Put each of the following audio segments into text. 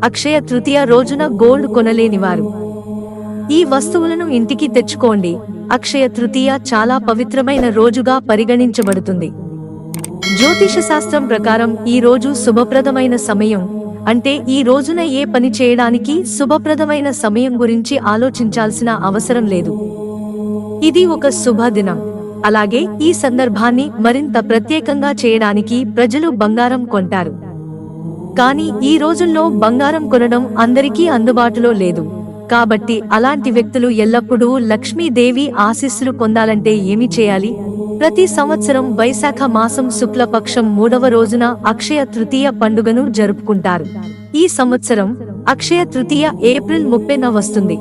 అక్షయ తృతీయ రోజున గోల్డ్ కొనలేనివారు ఈ వస్తువులను ఇంటికి తెచ్చుకోండి. అక్షయ తృతీయ చాలా పవిత్రమైన రోజుగా పరిగణించబడుతుంది. జ్యోతిష శాస్త్రం ప్రకారం ఈ రోజు శుభప్రదమైన సమయం, అంటే ఈ రోజున ఏ పని చేయడానికి శుభప్రదమైన సమయం గురించి ఆలోచించాల్సిన అవసరం లేదు. ఇది ఒక శుభదినం. అలాగే ఈ సందర్భాన్ని మరింత ప్రత్యేకంగా చేయడానికి ప్రజలు బంగారం కొంటారు. కానీ ఈ రోజుల్లో బంగారం కొనడం అందరికీ అందుబాటులో లేదు. కాబట్టి అలాంటి వ్యక్తులు ఎల్లప్పుడూ లక్ష్మీదేవి ఆశీస్సులు పొందాలంటే ఏమి చేయాలి? ప్రతి సంవత్సరం వైశాఖ మాసం శుక్లపక్షం 3వ రోజున అక్షయ తృతీయ పండుగను జరుపుకుంటారు. ఈ సంవత్సరం అక్షయ తృతీయ ఏప్రిల్ 30న వస్తుంది.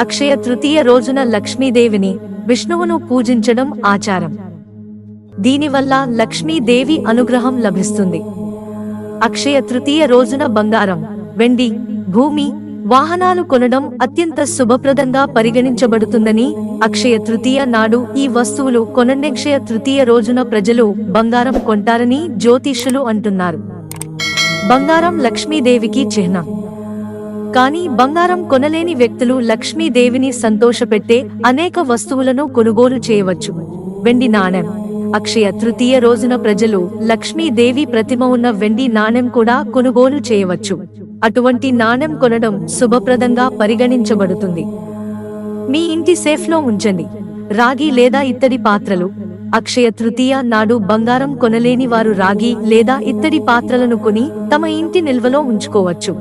అక్షయ తృతీయ రోజున లక్ష్మీదేవిని, విష్ణువును పూజించడం ఆచారం. దీనివల్ల లక్ష్మీదేవి అనుగ్రహం లభిస్తుంది. అక్షయ తృతీయ రోజున బంగారం, వెండి, భూమి, వాహనాలు కొనడం అత్యంత శుభప్రదంగా పరిగణించబడుతుందని, అక్షయ తృతీయ నాడు ఈ వస్తువులు కొనండి. అక్షయ తృతీయ రోజున ప్రజలు బంగారం కొంటారని జ్యోతిష్యులు అంటున్నారు. బంగారం లక్ష్మీదేవికి చిహ్నం. కానీ బంగారం కొనలేని వ్యక్తులు లక్ష్మీదేవిని సంతోషపెట్టే అనేక వస్తువులను కొనుగోలు చేయవచ్చు. వెండి నాణెం. అక్షయ తృతీయ రోజున ప్రజలు లక్ష్మీదేవి ప్రతిమ ఉన్న వెండి నాణెం కూడా కొనుగోలు చేయవచ్చు. అటువంటి నాణెం కొనడం శుభప్రదంగా పరిగణించబడుతుంది. మీ ఇంటి సేఫ్లో ఉంచండి. రాగి లేదా ఇత్తడి పాత్రలు. అక్షయ తృతీయ నాడు బంగారం కొనలేని వారు రాగి లేదా ఇత్తడి పాత్రలను కొని తమ ఇంటి నిల్వలో ఉంచుకోవచ్చు.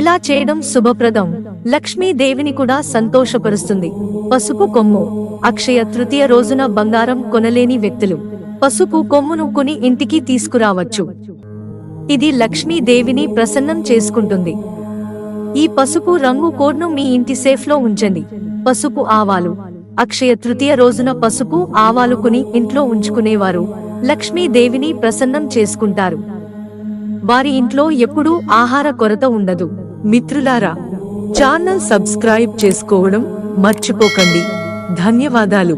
ఇలా చేయడం శుభప్రదం, లక్ష్మీదేవిని కూడా సంతోషపరుస్తుంది. పసుపు కొమ్ము. అక్షయ తృతీయ రోజున బంగారం కొనలేని వ్యక్తులు పసుపు కొమ్మును కొని ఇంటికి తీసుకురావచ్చు. ఇది లక్ష్మీదేవిని ప్రసన్నం చేసుకుంటుంది. ఈ పసుపు రంగు కోడ్ను మీ ఇంటి సేఫ్లో ఉంచండి. పసుపు ఆవాలు. అక్షయ తృతీయ రోజున పసుపు ఆవాలు కొని ఇంట్లో ఉంచుకునేవారు లక్ష్మీదేవిని ప్రసన్నం చేసుకుంటారు. వారి ఇంట్లో ఎప్పుడూ ఆహార కొరత ఉండదు. మిత్రులారా, ఛానల్ సబ్స్క్రైబ్ చేసుకోవడం మర్చిపోకండి. ధన్యవాదాలు.